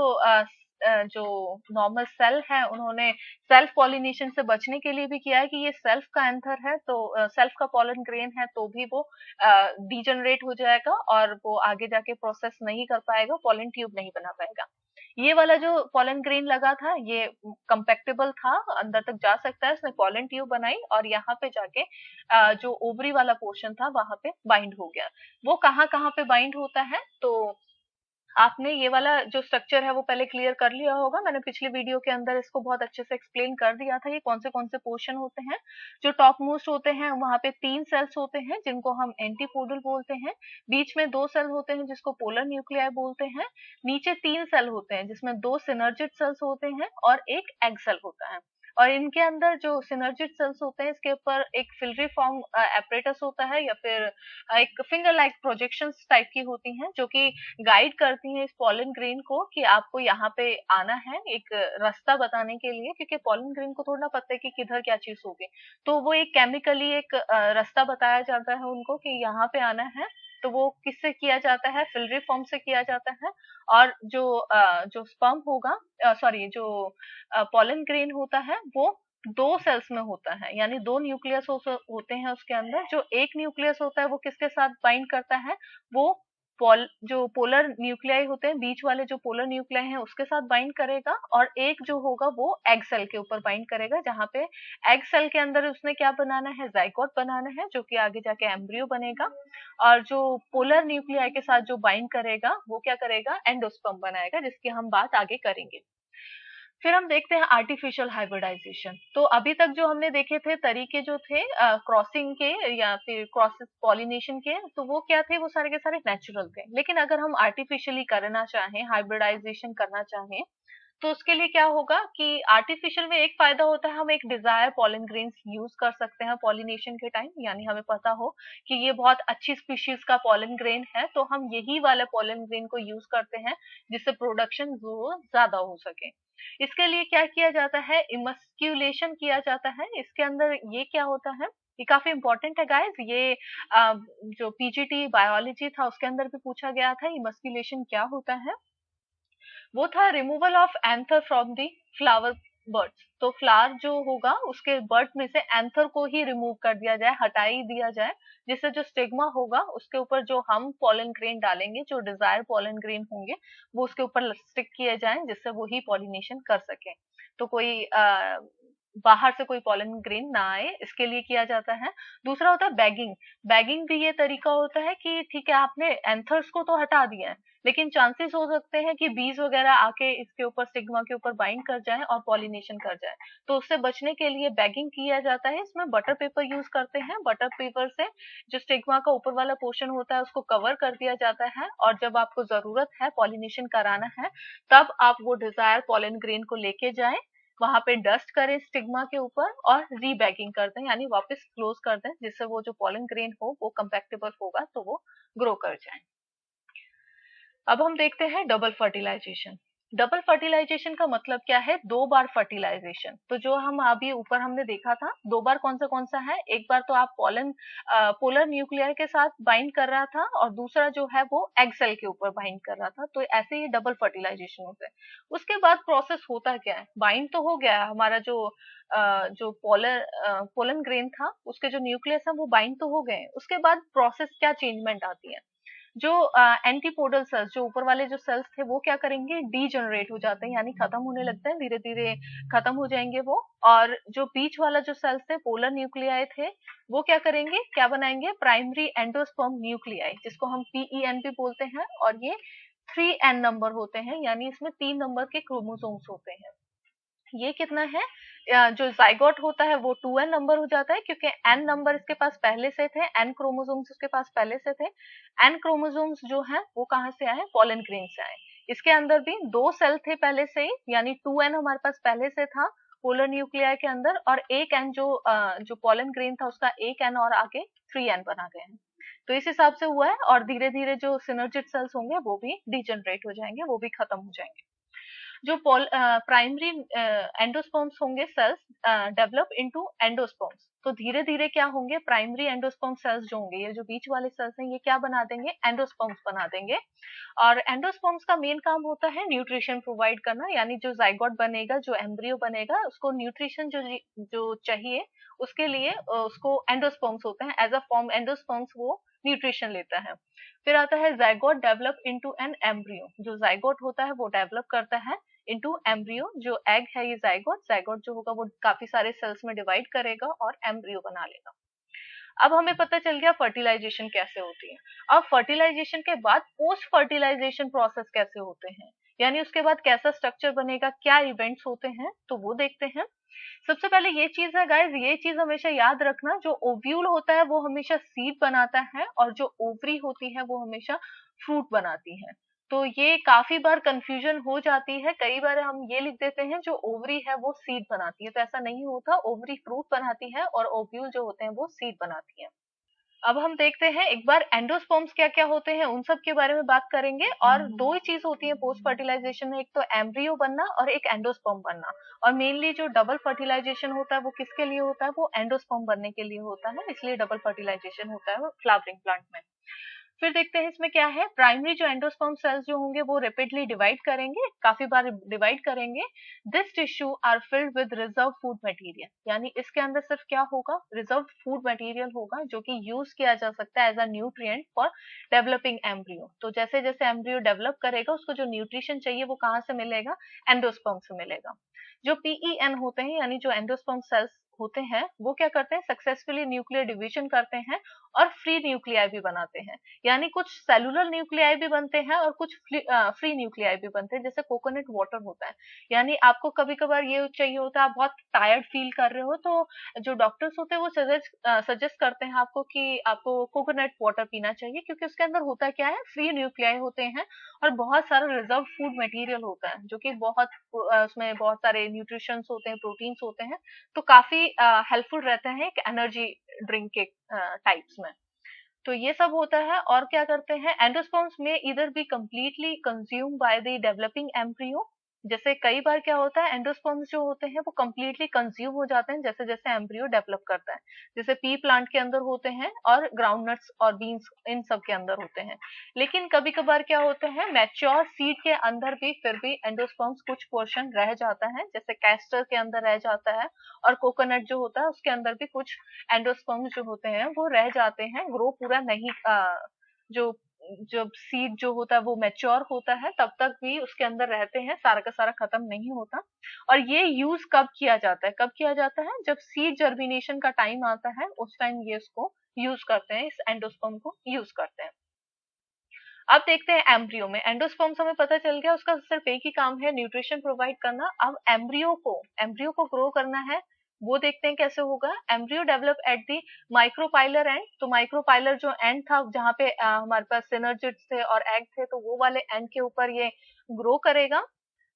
नॉर्मल सेल है उन्होंने सेल्फ पॉलिनेशन से बचने के लिए भी किया है कि ये सेल्फ का एंथर है, तो सेल्फ का पॉलन ग्रेन है, तो भी वो डीजनरेट हो जाएगा और वो आगे जाके प्रोसेस नहीं कर पाएगा, पॉलन ट्यूब नहीं बना पाएगा। ये वाला जो पॉलन ग्रेन लगा था ये कंपैक्टेबल था, अंदर तक जा सकता है, इसने पॉलन ट्यूब बनाई और यहाँ पे जाके जो ओवरी वाला पोर्शन था वहां पे बाइंड हो गया। वो कहाँ कहाँ पे बाइंड होता है, तो आपने ये वाला जो स्ट्रक्चर है वो पहले क्लियर कर लिया होगा, मैंने पिछले वीडियो के अंदर इसको बहुत अच्छे से एक्सप्लेन कर दिया था, ये कौन से पोर्शन होते हैं। जो टॉप मोस्ट होते हैं वहां पे 3 सेल्स होते हैं जिनको हम एंटीपोडल बोलते हैं, बीच में 2 सेल होते हैं जिसको पोलर न्यूक्लियाई बोलते हैं, नीचे 3 सेल होते हैं जिसमें 2 सिनर्जिड सेल्स होते हैं और एक एग सेल होता है। और इनके अंदर जो सिनर्जिड सेल्स होते हैं इसके ऊपर एक फिलरी फॉर्म एपरेटस होता है, या फिर एक फिंगर लाइक प्रोजेक्शंस टाइप की होती हैं जो कि गाइड करती हैं इस पॉलन ग्रेन को कि आपको यहाँ पे आना है, एक रास्ता बताने के लिए, क्योंकि पॉलन ग्रेन को थोड़ा पता है कि किधर क्या चीज होगी। तो वो एक केमिकली एक रास्ता बताया जाता है उनको कि यहाँ पे आना है। तो वो किससे किया जाता है, फिलरी फॉर्म से किया जाता है। और जो स्पर्म होगा, सॉरी जो पॉलन ग्रेन होता है वो 2 सेल्स में होता है, यानी 2 न्यूक्लियस होते हैं उसके अंदर। जो एक न्यूक्लियस होता है वो किसके साथ बाइंड करता है, वो जो पोलर न्यूक्लियाई होते हैं, बीच वाले जो पोलर न्यूक्लियाई हैं उसके साथ बाइंड करेगा, और एक जो होगा वो एग सेल के ऊपर बाइंड करेगा, जहां पे एग सेल के अंदर उसने क्या बनाना है, जाइगोट बनाना है, जो कि आगे जाके एम्ब्रियो बनेगा। और जो पोलर न्यूक्लियाई के साथ जो बाइंड करेगा वो क्या करेगा, एंडोस्पर्म बनाएगा, जिसकी हम बात आगे करेंगे। फिर हम देखते हैं आर्टिफिशियल हाइब्रिडाइजेशन। तो अभी तक जो हमने देखे थे तरीके जो थे क्रॉसिंग के या फिर क्रॉस पॉलिनेशन के, तो वो क्या थे, वो सारे के सारे नेचुरल थे। लेकिन अगर हम आर्टिफिशियली करना चाहें, हाइब्रिडाइजेशन करना चाहें, तो उसके लिए क्या होगा कि आर्टिफिशियल में एक फायदा होता है, हम एक डिजायर पॉलन ग्रेन्स यूज कर सकते हैं पॉलिनेशन के टाइम, यानी हमें पता हो कि ये बहुत अच्छी स्पीशीज का पॉलन ग्रेन है, तो हम यही वाला पॉलन ग्रेन को यूज करते हैं जिससे प्रोडक्शन ज्यादा हो सके। इसके लिए क्या किया जाता है, इमस्क्यूलेशन किया जाता है। इसके अंदर ये क्या होता है, ये काफी इंपॉर्टेंट है गाइस, ये जो पीजीटी बायोलॉजी था उसके अंदर भी पूछा गया था, इमस्क्यूलेशन क्या होता है। वो था removal of anther from the flower birds. तो फ्लावर जो होगा उसके बर्ड में से एंथर को ही रिमूव कर दिया जाए, हटा ही दिया जाए, जिससे जो स्टिग्मा होगा उसके ऊपर जो हम पॉलन ग्रेन डालेंगे, जो डिजायर पॉलन ग्रेन होंगे, वो उसके ऊपर स्टिक किए जाएं, जिससे वो ही पॉलिनेशन कर सके। तो कोई बाहर से कोई पॉलन ग्रेन ना आए, इसके लिए किया जाता है। दूसरा होता है बैगिंग। बैगिंग भी ये तरीका होता है कि ठीक है आपने एंथर्स को तो हटा दिया है, लेकिन चांसेस हो सकते हैं कि बीज वगैरह आके इसके ऊपर स्टिग्मा के ऊपर बाइंड कर जाए और पॉलिनेशन कर जाए, तो उससे बचने के लिए बैगिंग किया जाता है। इसमें बटर पेपर यूज करते हैं। बटर पेपर से जो स्टिग्मा का ऊपर वाला पोर्शन होता है उसको कवर कर दिया जाता है, और जब आपको जरूरत है पॉलिनेशन कराना है तब आप वो डिजायर पॉलन ग्रेन को लेके जाएं, वहां पे डस्ट करें स्टिग्मा के ऊपर और रीबैगिंग कर दें, यानी वापस क्लोज कर दें, जिससे वो जो पॉलन ग्रेन हो वो कंपैक्टेबल होगा तो वो ग्रो कर जाए। अब हम देखते हैं डबल फर्टिलाइजेशन। डबल फर्टिलाइजेशन का मतलब क्या है? 2 बार फर्टिलाइजेशन। तो जो हम अभी ऊपर हमने देखा था 2 बार कौन सा है, एक बार तो आप पोलर न्यूक्लियर के साथ बाइंड कर रहा था और दूसरा जो है वो एग सेल के ऊपर बाइंड कर रहा था, तो ऐसे ही डबल फर्टिलाइजेशन होता है। उसके बाद प्रोसेस होता क्या है, बाइंड तो हो गया हमारा जो पोलन ग्रेन था उसके जो न्यूक्लियस है वो बाइंड तो हो गए, उसके बाद प्रोसेस क्या चेंजमेंट आती है, जो एंटीपोडल सेल्स, जो ऊपर वाले जो सेल्स थे वो क्या करेंगे, डीजनरेट हो जाते हैं, यानी खत्म होने लगते हैं, धीरे धीरे खत्म हो जाएंगे वो। और जो बीच वाला जो सेल्स थे, पोलर न्यूक्लियाई थे, वो क्या करेंगे, क्या बनाएंगे, प्राइमरी एंडोस्पर्म न्यूक्लियाई, जिसको हम PEN भी बोलते हैं, और ये 3N नंबर होते हैं, यानी इसमें 3 नंबर के क्रोमोसोम्स होते हैं। ये कितना है, जो जाइगोट होता है वो 2N नंबर हो जाता है, क्योंकि N नंबर इसके पास पहले से थे, N क्रोमोसोम्स इसके पास पहले से थे। N क्रोमोसोम्स जो है वो कहाँ से आए, पॉलन ग्रेन से आए। इसके अंदर भी 2 सेल थे पहले से ही, यानी 2N हमारे पास पहले से था पोलर न्यूक्लियाई के अंदर, और एक N जो पॉलन ग्रेन था उसका एक N और आगे 3N बना गए हैं। तो इस हिसाब से हुआ है, और धीरे धीरे जो सिनर्जिड सेल्स होंगे वो भी डिजनरेट हो जाएंगे, वो भी खत्म हो जाएंगे। जो प्राइमरी एंडोस्पर्म्स होंगे सेल्स डेवलप इनटू एंडोस्पर्म्स, तो धीरे धीरे क्या होंगे, प्राइमरी एंडोस्पर्म सेल्स जो होंगे, ये जो बीच वाले सेल्स हैं ये क्या बना देंगे, एंडोस्पर्म्स बना देंगे। और एंडोस्पर्म्स का मेन काम होता है न्यूट्रिशन प्रोवाइड करना, यानी जो जाइगोट बनेगा, जो एम्ब्रियो बनेगा, उसको न्यूट्रिशन जो चाहिए उसके लिए उसको एंडोस्पर्म्स होते हैं, एज अ फॉर्म एंडोस्पर्म्स वो न्यूट्रिशन लेता है। फिर आता है zygote develop into an embryo, जो जाइगोट होता है वो डेवलप करता है इनटू एम्ब्रियो, जो एग है ये जाइगोट, जाइगोट जो होगा वो काफी सारे सेल्स में डिवाइड करेगा और एम्ब्रियो बना लेगा। अब हमें पता चल गया फर्टिलाइजेशन कैसे होती है। अब फर्टिलाइजेशन के बाद पोस्ट फर्टिलाइजेशन प्रोसेस कैसे होते हैं, यानी उसके बाद कैसा स्ट्रक्चर बनेगा, क्या इवेंट्स होते हैं, तो वो देखते हैं। सबसे पहले ये चीज है गाइस, ये चीज हमेशा याद रखना, जो ओव्यूल होता है वो हमेशा सीड बनाता है, और जो ओवरी होती है वो हमेशा फ्रूट बनाती है। तो ये काफी बार कंफ्यूजन हो जाती है, कई बार हम ये लिख देते हैं जो ओवरी है वो सीड बनाती है, तो ऐसा नहीं होता, ओवरी फ्रूट बनाती है और ओव्यूल जो होते हैं वो सीड बनाती है। अब हम देखते हैं एक बार एंडोस्पर्म्स क्या क्या होते हैं, उन सब के बारे में बात करेंगे। और दो ही चीज होती है पोस्ट फर्टिलाइजेशन में, एक तो एम्ब्रियो बनना और एक एंडोस्पर्म बनना। और मेनली जो डबल फर्टिलाइजेशन होता है वो किसके लिए होता है, वो एंडोस्पर्म बनने के लिए होता है, इसलिए डबल फर्टिलाइजेशन होता है फ्लावरिंग प्लांट में। फिर देखते हैं इसमें क्या है, प्राइमरी जो एंडोस्पर्म सेल्स जो होंगे वो रेपिडली डिवाइड करेंगे, काफी बार डिवाइड करेंगे। This tissue are filled with reserve food material, यानी इसके अंदर सिर्फ क्या होगा, रिजर्व फूड मटेरियल होगा, जो कि यूज किया जा सकता है as a nutrient for developing embryo. तो जैसे जैसे एम्ब्रियो डेवलप करेगा उसको जो न्यूट्रिशन चाहिए वो कहाँ से मिलेगा, एंडोस्पर्म से मिलेगा। जो PEN होते हैं, यानी जो एंडोस्पर्म सेल्स होते हैं, वो क्या करते हैं, सक्सेसफुली न्यूक्लियर डिवीजन करते हैं और फ्री न्यूक्लियाई भी बनाते हैं, यानी कुछ सेलुलर न्यूक्लियाई भी बनते हैं और कुछ फ्री न्यूक्लियाई भी बनते हैं, जैसे कोकोनट वाटर होता है। यानी आपको कभी कभार ये चाहिए होता है, आप बहुत टायर्ड फील कर रहे हो, तो जो डॉक्टर्स होते हैं वो सजेस्ट करते हैं आपको कि आपको कोकोनट वाटर पीना चाहिए, क्योंकि उसके अंदर होता क्या है, फ्री न्यूक्लियाई होते हैं और बहुत सारा रिजर्व फूड मटेरियल होता है, जो कि बहुत उसमें बहुत सारे न्यूट्रिशंस होते हैं, प्रोटीन्स होते हैं, तो काफी हेल्पफुल रहते हैं एक एनर्जी ड्रिंक के टाइप्स में। तो ये सब होता है। और क्या करते हैं, एंडोस्पर्म्स में इधर be completely consume by the developing embryo, जैसे कई बार क्या होता है, एंडोस्पर्म्स जो होते हैं वो कंप्लीटली कंज्यूम हो जाते हैं जैसे जैसे एम्ब्रियो डेवलप करता है, जैसे पी प्लांट के अंदर होते हैं और ग्राउंडनट्स और बीन्स इन सब के अंदर होते हैं। लेकिन कभी कभार क्या होता है, मैच्योर सीड के अंदर भी फिर भी एंडोस्पर्म्स कुछ पोर्शन रह जाता है, जैसे कैस्टर के अंदर रह जाता है, और कोकोनट जो होता है उसके अंदर भी कुछ एंडोस्पर्म्स जो होते हैं वो रह जाते हैं, ग्रो पूरा नहीं जो जब सीड जो होता है वो मैच्योर होता है तब तक भी उसके अंदर रहते हैं, सारा का सारा खत्म नहीं होता। और ये यूज कब किया जाता है, कब किया जाता है, जब सीड जर्मिनेशन का टाइम आता है उस टाइम ये इसको यूज करते हैं, इस एंडोस्पर्म को यूज करते हैं। अब देखते हैं एम्ब्रियो में। एंडोस्पर्म हमें पता चल गया उसका सिर्फ एक ही काम है, न्यूट्रिशन प्रोवाइड करना। अब एम्ब्रियो को ग्रो करना है, वो देखते हैं कैसे होगा। Embryo develop at the micropylar and, तो माइक्रोपाइलर जो एंड था जहाँ पे हमारे पास सिनर्जिड्स थे और एग थे, तो वो वाले एंड के ऊपर ये ग्रो करेगा।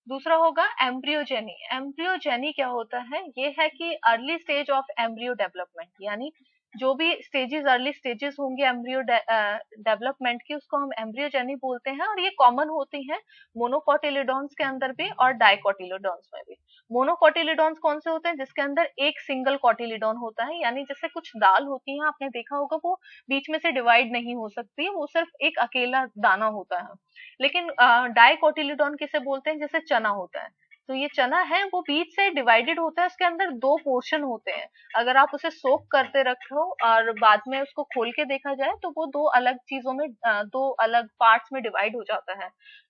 दूसरा होगा एम्ब्रियोजेनी। एम्ब्रियोजेनी क्या होता है, ये है कि early stage of embryo development, यानी जो भी स्टेजेस, अर्ली स्टेजेस होंगे एम्ब्रियो डेवलपमेंट की, उसको हम एम्ब्रियोजेनी बोलते हैं। और ये कॉमन होती हैं मोनोकोटिलिडॉन्स के अंदर भी और डाइकोटिलिडॉन्स में भी। मोनोकोटिलिडॉन्स कौन से होते हैं, जिसके अंदर एक सिंगल कोटिलिडॉन होता है, यानी जैसे कुछ दाल होती है आपने देखा होगा, वो बीच में से डिवाइड नहीं हो सकती, वो सिर्फ एक अकेला दाना होता है। लेकिन डाइकोटिलिडॉन किसे बोलते हैं, जैसे चना होता है, तो ये चना है वो बीच से डिवाइडेड होता है, उसके अंदर दो पोर्शन होते हैं। अगर आप उसे सोक करते रखो और बाद में उसको खोल के देखा जाए तो वो दो अलग चीजों में, दो अलग पार्ट्स में डिवाइड हो जाता है।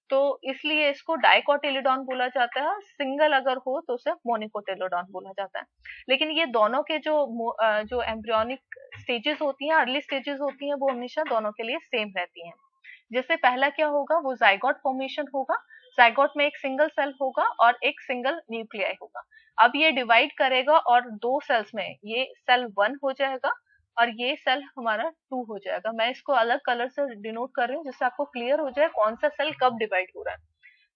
तो इसलिए इसको डाइकोटिलिडॉन बोला जाता है। सिंगल अगर हो तो उसे मोनिकोटिलिडॉन बोला जाता है। लेकिन ये दोनों के जो एम्ब्रियोनिक स्टेजेस होती हैं, अर्ली स्टेजेस होती हैं, वो हमेशा दोनों के लिए सेम रहती हैं। जैसे पहला क्या होगा, वो जाइगोट फॉर्मेशन होगा। जाइगोट में एक सिंगल सेल होगा और एक सिंगल न्यूक्लियाई होगा। अब ये डिवाइड करेगा और दो सेल्स में ये सेल 1 हो जाएगा और ये सेल हमारा 2 हो जाएगा। मैं इसको अलग कलर से डिनोट कर रही हूँ जिससे आपको क्लियर हो जाए कौन सा सेल कब डिवाइड हो रहा है।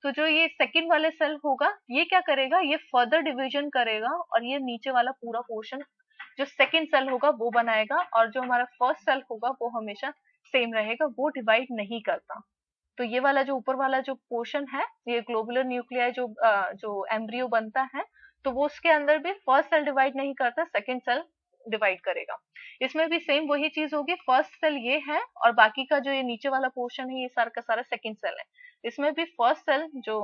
तो जो ये सेकंड वाले सेल होगा, ये क्या करेगा, ये फर्दर डिवीजन करेगा और ये नीचे वाला पूरा पोर्शन जो सेकंड सेल होगा वो बनाएगा, और जो हमारा फर्स्ट सेल होगा वो हमेशा सेम रहेगा, वो डिवाइड नहीं करता। तो ये वाला जो ऊपर वाला जो पोर्शन है, ये ग्लोबुलर न्यूक्लियाई जो एम्ब्रियो बनता है, तो वो उसके अंदर भी फर्स्ट सेल डिवाइड नहीं करता, सेकंड सेल डिवाइड करेगा। इसमें भी सेम वही चीज होगी, फर्स्ट सेल ये है और बाकी का जो ये नीचे वाला पोर्शन है ये सारा का सारा सेकंड सेल है। इसमें भी फर्स्ट सेल जो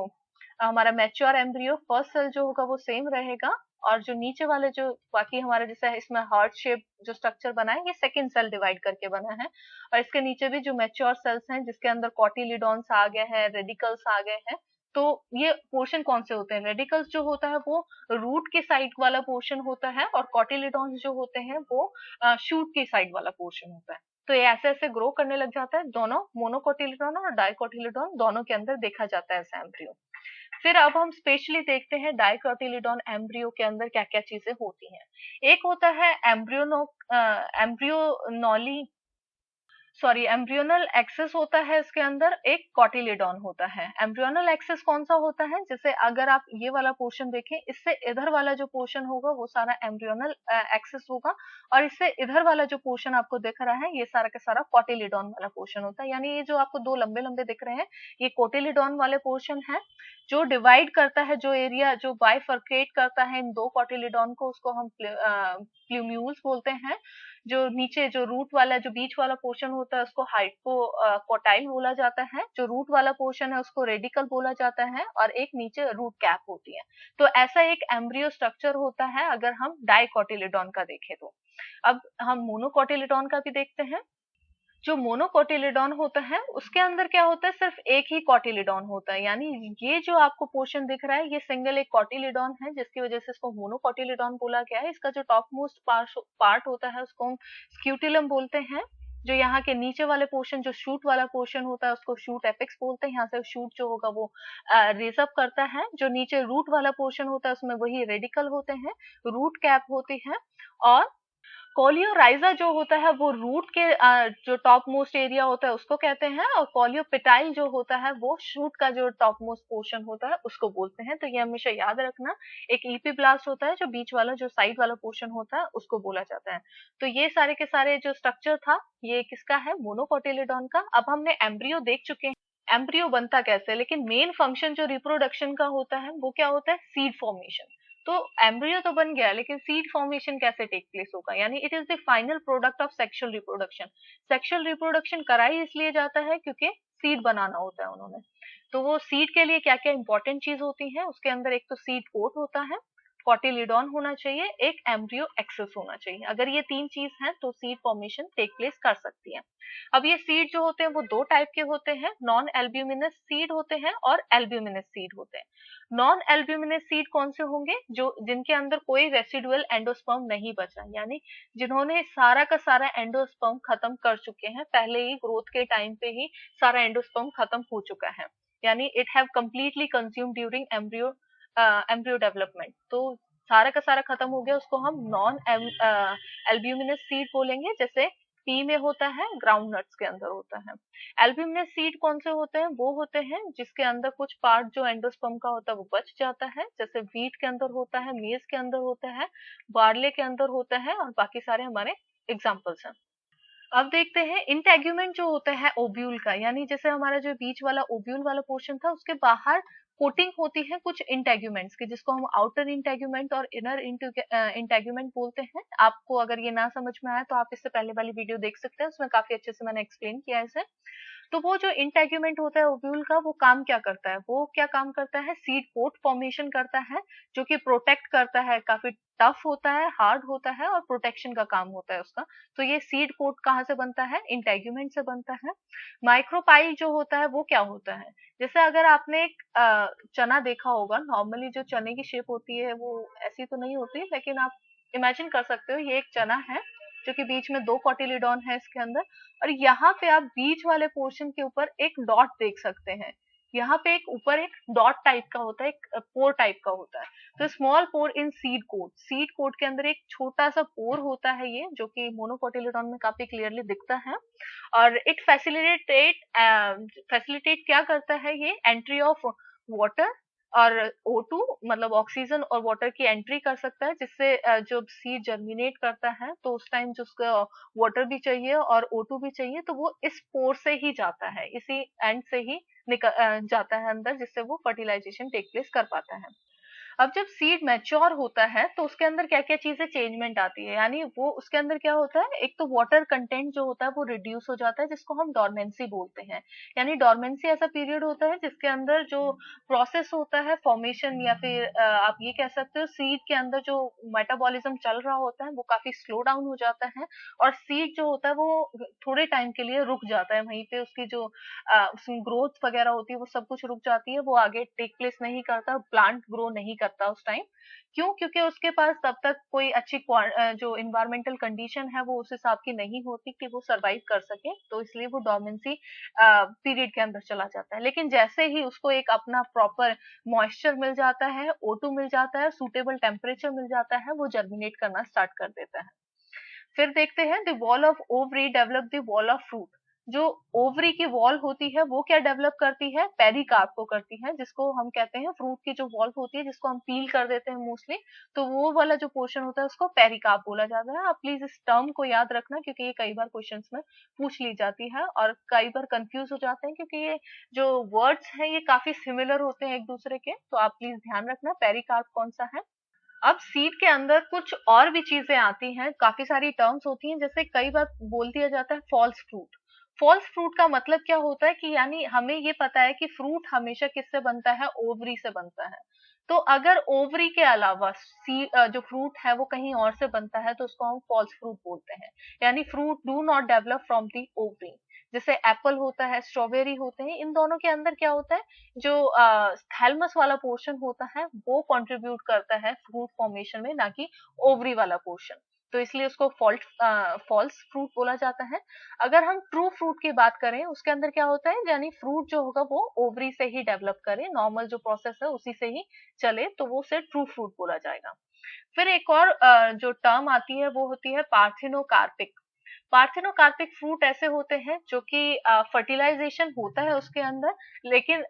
हमारा मैच्योर एम्ब्रियो, फर्स्ट सेल जो होगा वो सेम रहेगा, और जो नीचे वाले जो बाकी हमारा जैसे इसमें हार्ट शेप जो स्ट्रक्चर बना है, ये सेकंड सेल डिवाइड करके बना है। और इसके नीचे भी जो मैच्योर सेल्स हैं जिसके अंदर कॉटिलिडॉन्स आ गए हैं, रेडिकल्स आ गए हैं। तो ये पोर्शन कौन से होते हैं, रेडिकल्स जो होता है वो रूट के साइड वाला पोर्शन होता है, और कॉटिलिडॉन्स जो होते हैं वो शूट के साइड वाला पोर्शन होता है। तो ये ऐसे ऐसे ग्रो करने लग जाता है, दोनों मोनोकोटिलिडॉन और डाइकोटिलिडॉन दोनों के अंदर देखा जाता है ऐसा एम्ब्रियो। फिर अब हम स्पेशली देखते हैं डाइकोटिलिडॉन एम्ब्रियो के अंदर क्या क्या चीजें होती हैं। एक होता है एम्ब्रियोनॉली, सॉरी एम्ब्रियोनल एक्सेस होता है, इसके अंदर एक कॉटिलिडॉन होता है। एम्ब्रियोनल एक्सेस कौन सा होता है, जैसे अगर आप ये वाला पोर्शन देखें, इससे इधर वाला जो पोर्शन होगा वो सारा एम्ब्रियोनल एक्सेस होगा, और इससे इधर वाला जो पोर्शन आपको दिख रहा है ये सारा का सारा कॉटिलिडॉन वाला पोर्शन होता है। यानी ये जो आपको दो लंबे लंबे दिख रहे हैं ये कोटिलिडॉन वाले पोर्शन है, जो डिवाइड करता है, जो एरिया जो बाइफर्केट करता है इन दो कॉटिलिडॉन को, उसको हम प्ल्यूम्यूल्स बोलते हैं। जो नीचे जो रूट वाला जो बीच वाला पोर्शन होता है उसको हाइपोकोटाइल बोला जाता है, जो रूट वाला पोर्शन है उसको रेडिकल बोला जाता है, और एक नीचे रूट कैप होती है। तो ऐसा एक एम्ब्रियो स्ट्रक्चर होता है अगर हम डाइकोटिलिडॉन का देखें तो। अब हम मोनोकोटिलिडॉन का भी देखते हैं। जो मोनोकोटिलिडॉन होता है उसके अंदर क्या होता है, सिर्फ एक ही कोटिलिडॉन होता है। यानी ये जो आपको पोर्शन दिख रहा है ये सिंगल एक कोटिलिडॉन है, जिसकी वजह से इसको मोनोकोटिलिडॉन बोला गया है। इसका जो टॉप मोस्ट पार्ट होता है उसको हम स्क्यूटिलम बोलते हैं। जो यहाँ के नीचे वाले पोर्शन जो शूट वाला पोर्शन होता है उसको शूट एपेक्स बोलते हैं। यहाँ से शूट जो होगा वो रेज अप करता है। जो नीचे रूट वाला पोर्शन होता है उसमें वही रेडिकल होते हैं, रूट कैप होती है। और कोलियोराइजा जो होता है वो रूट के जो टॉप मोस्ट एरिया होता है उसको कहते हैं, और कोलियोपिटाइल जो होता है वो शूट का जो टॉप मोस्ट पोर्शन होता है उसको बोलते हैं। तो ये हमेशा याद रखना। एक इपीब्लास्ट होता है, जो बीच वाला जो साइड वाला पोर्शन होता है उसको बोला जाता है। तो ये सारे के सारे जो स्ट्रक्चर था ये किसका है, मोनोकोटिलिडॉन का। अब हमने एम्ब्रियो देख चुके हैं, एम्ब्रियो बनता कैसे, लेकिन मेन फंक्शन जो रिप्रोडक्शन का होता है वो क्या होता है, सीड फॉर्मेशन। तो एम्ब्रियो तो बन गया, लेकिन सीड फॉर्मेशन कैसे टेक प्लेस होगा, यानी it is the final product of sexual reproduction. Sexual reproduction करा ही इसलिए जाता है क्योंकि सीड बनाना होता है उन्होंने। तो वो सीड के लिए क्या क्या इंपॉर्टेंट चीज होती है, उसके अंदर एक तो सीड कोट होता है, कॉटिलिडॉन होना चाहिए, एक एम्ब्रियो एक्सिस होना चाहिए। अगर ये 3 चीज हैं तो सीड फॉर्मेशन टेक प्लेस कर सकती है। अब ये सीड जो होते हैं वो 2 टाइप के होते हैं, नॉन एल्ब्यूमिनस सीड होते हैं और एल्ब्यूमिनस सीड होते हैं। नॉन एल्ब्यूमिनस सीड कौन से होंगे? जो जिनके अंदर कोई रेसिडुअल एंडोस्पर्म नहीं बचा, यानी जिन्होंने सारा का सारा एंडोस्पर्म खत्म कर चुके हैं, पहले ही ग्रोथ के टाइम पे ही सारा एंडोस्पर्म खत्म हो चुका है, यानी it have completely consume during embryo development. तो सारा का सारा खत्म हो गया, उसको हम नॉन एल्ब्यूमिनस सीड बोलेंगे। जैसे पी में होता है, ग्राउंड नट्स के अंदर होता है। एल्ब्यूमिनस सीड कौन से होते हैं? वो होते हैं जिसके अंदर कुछ पार्ट जो एंडोस्पर्म का होता है वो बच जाता है, जैसे व्हीट के अंदर होता है, मेज के अंदर होता है, बार्ले के अंदर होता है, और बाकी सारे हमारे एग्जाम्पल्स हैं। अब देखते हैं इंटेग्यूमेंट जो होता है ओव्यूल का, यानी जैसे हमारा जो बीच वाला ओव्यूल वाला पोर्शन था उसके बाहर कोटिंग होती है कुछ इंटेग्यूमेंट्स की, जिसको हम आउटर इंटेग्यूमेंट और इनर इंटेग्यूमेंट बोलते हैं। आपको अगर ये ना समझ में आया तो आप इससे पहले वाली वीडियो देख सकते हैं, उसमें काफी अच्छे से मैंने एक्सप्लेन किया है इसे। तो वो जो इंटेग्यूमेंट होता है ओव्यूल का, वो काम क्या करता है? वो क्या काम करता है? सीड पोर्ट फॉर्मेशन करता है, जो कि प्रोटेक्ट करता है, काफी टफ होता है, हार्ड होता है, और प्रोटेक्शन का काम होता है उसका। तो ये सीड पोर्ट कहाँ से बनता है? इंटेग्यूमेंट से बनता है। माइक्रोपाइल जो होता है वो क्या होता है? जैसे अगर आपने एक चना देखा होगा, नॉर्मली जो चने की शेप होती है वो ऐसी तो नहीं होती, लेकिन आप इमेजिन कर सकते हो ये एक चना है जो कि बीच में 2 कॉटिलिडॉन है इसके अंदर, और यहाँ पे आप बीच वाले पोर्शन के ऊपर एक डॉट देख सकते हैं। यहाँ पे एक ऊपर एक डॉट टाइप का होता है, एक पोर टाइप का होता है। तो स्मॉल पोर इन सीड कोट के अंदर एक छोटा सा पोर होता है ये, जो कि मोनोकोटिलिडॉन में काफी क्लियरली दिखता है। और इट फैसिलिटेट क्या करता है? ये एंट्री ऑफ वाटर और O2, मतलब ऑक्सीजन और वाटर की एंट्री कर सकता है, जिससे जब सीड जर्मिनेट करता है तो उस टाइम जो उसका वाटर भी चाहिए और O2 भी चाहिए, तो वो इस पोर से ही जाता है, इसी एंड से ही निकल जाता है अंदर, जिससे वो फर्टिलाइजेशन टेक प्लेस कर पाता है। अब जब सीड मैच्योर होता है तो उसके अंदर क्या क्या चीजें चेंजमेंट आती है, यानी वो उसके अंदर क्या होता है? एक तो वाटर कंटेंट जो होता है वो रिड्यूस हो जाता है, जिसको हम डोरमेंसी बोलते हैं। यानी डोरमेंसी ऐसा पीरियड होता है जिसके अंदर जो प्रोसेस होता है फॉर्मेशन, या फिर आप ये कह सकते हो सीड के अंदर जो मेटाबॉलिज्म चल रहा होता है वो काफी स्लो डाउन हो जाता है, और सीड जो होता है वो थोड़े टाइम के लिए रुक जाता है वहीं पे। उसकी जो उसमें ग्रोथ वगैरह होती है वो सब कुछ रुक जाती है, वो आगे टेक प्लेस नहीं करता, प्लांट ग्रो नहीं करता उस टाइम। क्यों? क्योंकि उसके पास तब तक कोई अच्छी जो इन्वायरमेंटल कंडीशन है वो उस हिसाब की नहीं होती कि वो सरवाइव कर सके, तो इसलिए वो डोर्मेंसी पीरियड के अंदर चला जाता है। लेकिन जैसे ही उसको एक अपना प्रॉपर मॉइस्चर मिल जाता है, O2 मिल जाता है, सूटेबल टेम्परेचर मिल जाता है, वो जर्मिनेट करना स्टार्ट कर देता है। फिर देखते हैं the wall of ovary develop the wall of fruit. जो ओवरी की वॉल होती है वो क्या डेवलप करती है? पेरिकार्प को करती है, जिसको हम कहते हैं फ्रूट की जो वॉल होती है जिसको हम पील कर देते हैं मोस्टली, तो वो वाला जो पोर्शन होता है उसको पेरिकार्प बोला जाता है। आप प्लीज इस टर्म को याद रखना, क्योंकि ये कई बार क्वेश्चंस में पूछ ली जाती है और कई बार कंफ्यूज हो जाते हैं, क्योंकि ये जो वर्ड्स हैं ये काफी सिमिलर होते हैं एक दूसरे के। तो आप प्लीज ध्यान रखना पेरिकार्प कौन सा है। अब सीड के अंदर कुछ और भी चीजें आती हैं, काफी सारी टर्म्स होती हैं, जैसे कई बार बोल दिया जाता है फॉल्स फ्रूट। फॉल्स फ्रूट का मतलब क्या होता है कि यानी हमें ये पता है कि फ्रूट हमेशा किससे बनता है? ओवरी से बनता है। तो अगर ओवरी के अलावा जो फ्रूट है वो कहीं और से बनता है तो उसको हम फॉल्स फ्रूट बोलते हैं, यानी fruit do not develop from the ovary. जैसे एप्पल होता है, स्ट्रॉबेरी होते हैं, इन दोनों के अंदर क्या होता है? जो थैलमस वाला पोर्शन होता है वो कंट्रीब्यूट करता है फ्रूट फॉर्मेशन में, ना कि ओवरी वाला पोर्शन। तो इसलिए उसको फॉल्स फ्रूट बोला जाता है। अगर हम ट्रू फ्रूट की बात करें, उसके अंदर क्या होता है? यानी फ्रूट जो होगा वो ओवरी से ही डेवलप करे, नॉर्मल जो प्रोसेस है उसी से ही चले, तो वो उसे ट्रू फ्रूट बोला जाएगा। फिर एक और जो टर्म आती है वो होती है पार्थिनोकार्पिक। पार्थिनोकार्पिक फ्रूट ऐसे होते हैं जो कि फर्टिलाइजेशन होता है उसके अंदर, लेकिन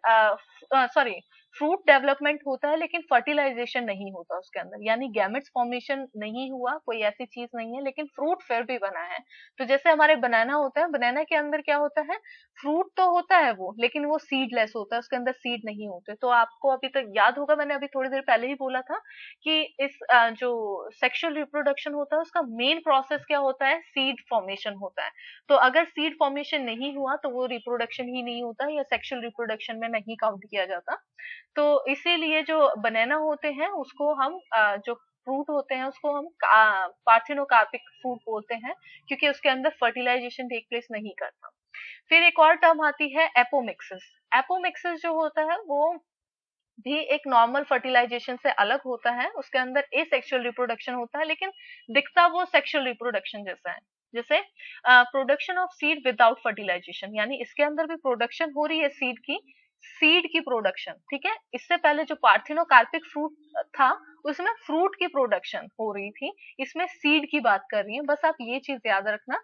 सॉरी, फ्रूट डेवलपमेंट होता है लेकिन फर्टिलाइजेशन नहीं होता उसके अंदर, यानी गैमेट्स फॉर्मेशन नहीं हुआ, कोई ऐसी चीज नहीं है, लेकिन फ्रूट फिर भी बना है। तो जैसे हमारे बनाना होता है, बनाना के अंदर क्या होता है? फ्रूट तो होता है वो, लेकिन वो सीडलेस होता है, उसके अंदर सीड नहीं होते। तो आपको अभी तक याद होगा, मैंने अभी थोड़ी देर पहले ही बोला था कि इस जो सेक्सुअल रिप्रोडक्शन होता है उसका मेन प्रोसेस क्या होता है? सीड फॉर्मेशन होता है। तो अगर सीड फॉर्मेशन नहीं हुआ तो वो रिप्रोडक्शन ही नहीं होता, या सेक्सुअल रिप्रोडक्शन में नहीं काउंट किया जाता। तो इसीलिए जो बनाना होते हैं उसको हम जो फ्रूट होते हैं उसको हम पार्थिनोकार्पिक फ्रूट बोलते हैं, क्योंकि उसके अंदर फर्टिलाइजेशन टेक प्लेस नहीं करता। फिर एक और टर्म आती है एपोमिक्सिस। एपोमिक्सिस जो होता है वो भी एक नॉर्मल फर्टिलाइजेशन से अलग होता है। उसके अंदर एसेक्सुअल रिप्रोडक्शन होता है, लेकिन दिखता वो सेक्सुअल रिप्रोडक्शन जैसा है। जैसे production of seed without fertilization, यानी इसके अंदर भी प्रोडक्शन हो रही है सीड की प्रोडक्शन, ठीक है। इससे पहले जो पार्थिनोकार्पिक फ्रूट था उसमें फ्रूट की प्रोडक्शन हो रही थी, इसमें सीड की बात कर रही है। बस आप ये चीज याद रखना,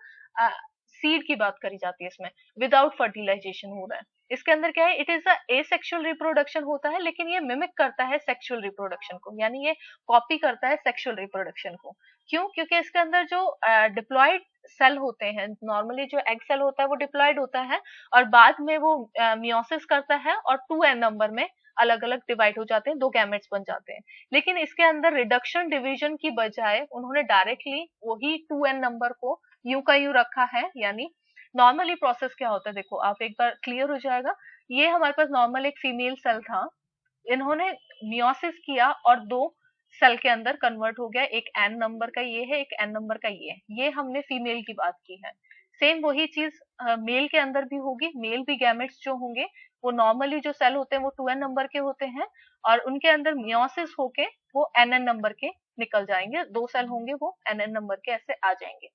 सीड की बात करी जाती है इसमें, विदाउट फर्टिलाइजेशन हो रहा है। इसके अंदर क्या है, it is a asexual reproduction होता है, लेकिन ये मिमिक करता है सेक्सुअल रिप्रोडक्शन को, यानी ये कॉपी करता है सेक्सुअल रिप्रोडक्शन को। क्यों? क्योंकि इसके अंदर जो डिप्लॉयड सेल होते हैं, नॉर्मली जो एग सेल होता है वो डिप्लॉयड होता है और बाद में वो मियोसिस करता है और 2n नंबर में अलग अलग डिवाइड हो जाते हैं, 2 गैमेट्स बन जाते हैं। लेकिन इसके अंदर रिडक्शन डिवीजन की बजाय उन्होंने डायरेक्टली वही 2n नंबर को यू का यू रखा है। यानी नॉर्मली प्रोसेस क्या होता है, देखो आप एक बार क्लियर हो जाएगा। ये हमारे पास नॉर्मल एक फीमेल सेल था, इन्होंने मियोसिस किया और 2 सेल के अंदर कन्वर्ट हो गया, एक एन नंबर का ये है, एक एन नंबर का ये है। ये हमने फीमेल की बात की है। सेम वही चीज मेल के अंदर भी होगी। मेल भी गैमेट्स जो होंगे वो नॉर्मली जो सेल होते हैं वो 2n नंबर के होते हैं और उनके अंदर मियोसिस होके वो nn नंबर के निकल जाएंगे। 2 सेल होंगे वो nn नंबर के ऐसे आ जाएंगे।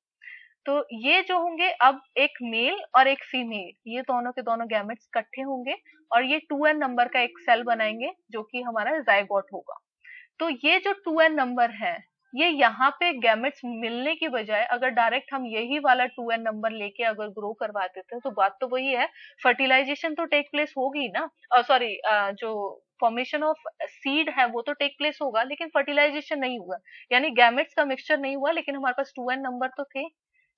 तो ये जो होंगे अब एक मेल और एक फीमेल, ये दोनों के दोनों गैमेट्स इकट्ठे होंगे और ये 2n नंबर का एक सेल बनाएंगे जो कि हमारा जाइगोट होगा। तो ये जो 2n नंबर है, ये यहाँ पे गैमेट्स मिलने की बजाय अगर डायरेक्ट हम यही वाला 2n नंबर लेके अगर ग्रो करवा देते तो बात तो वही है, फर्टिलाइजेशन तो टेक प्लेस होगी ना, सॉरी जो फॉर्मेशन ऑफ सीड है वो तो टेक प्लेस होगा, लेकिन फर्टिलाइजेशन नहीं हुआ, यानी गैमेट्स का मिक्सचर नहीं हुआ, लेकिन हमारे पास 2n नंबर तो थे।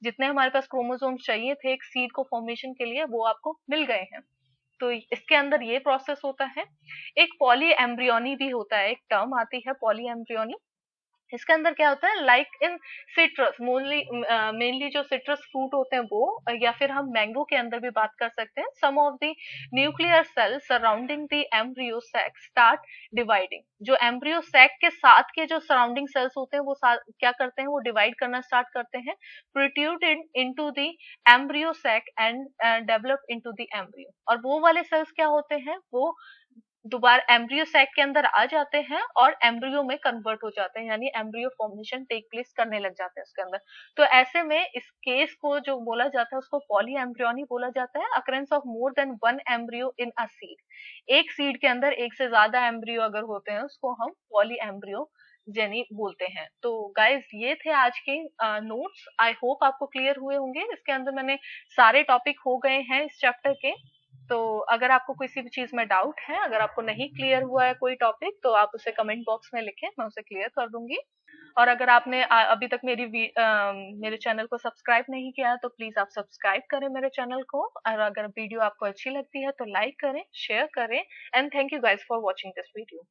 जितने हमारे पास क्रोमोसोम्स चाहिए थे एक सीड को फॉर्मेशन के लिए वो आपको मिल गए हैं। तो इसके अंदर ये प्रोसेस होता है। एक पॉली एम्ब्रियोनी भी होता है, एक टर्म आती है पॉली एम्ब्रियोनी। इसके अंदर क्या होता है, लाइक इन सिट्रस, मेनली जो सिट्रस फ्रूट होते हैं वो, या फिर हम मैंगो के अंदर भी बात कर सकते हैं, some of the nuclear cell surrounding the embryo sac start dividing. जो एम्ब्रियो सैक के साथ के जो सराउंडिंग सेल्स होते हैं वो क्या करते हैं, वो डिवाइड करना स्टार्ट करते हैं, protruded into the embryo sac and develop into the embryo. और वो वाले सेल्स क्या होते हैं, वो दोबारा एम्ब्रियो सैक के अंदर आ जाते हैं और एम्ब्रियो में कन्वर्ट हो जाते हैं, यानी एम्ब्रियो फॉर्मेशन टेक प्लेस करने लग जाते हैं उसके अंदर। तो ऐसे में इस केस को जो बोला जाता है उसको पॉली एम्ब्रियोनी बोला जाता है, occurrence of more than 1 embryo in a seed. एक सीड के अंदर एक से ज्यादा एम्ब्रियो अगर होते हैं उसको हम पॉली एम्ब्रियो जेनी बोलते हैं। तो गाइज ये थे आज के नोट्स, आई होप आपको क्लियर हुए होंगे। इसके अंदर मैंने सारे टॉपिक हो गए हैं इस चैप्टर के। तो अगर आपको किसी भी चीज में डाउट है, अगर आपको नहीं क्लियर हुआ है कोई टॉपिक, तो आप उसे कमेंट बॉक्स में लिखें, मैं उसे क्लियर कर दूंगी। और अगर आपने अभी तक मेरे चैनल को सब्सक्राइब नहीं किया है तो प्लीज आप सब्सक्राइब करें मेरे चैनल को, और अगर वीडियो आपको अच्छी लगती है तो लाइक करें, शेयर करें। And thank you guys for watching this video.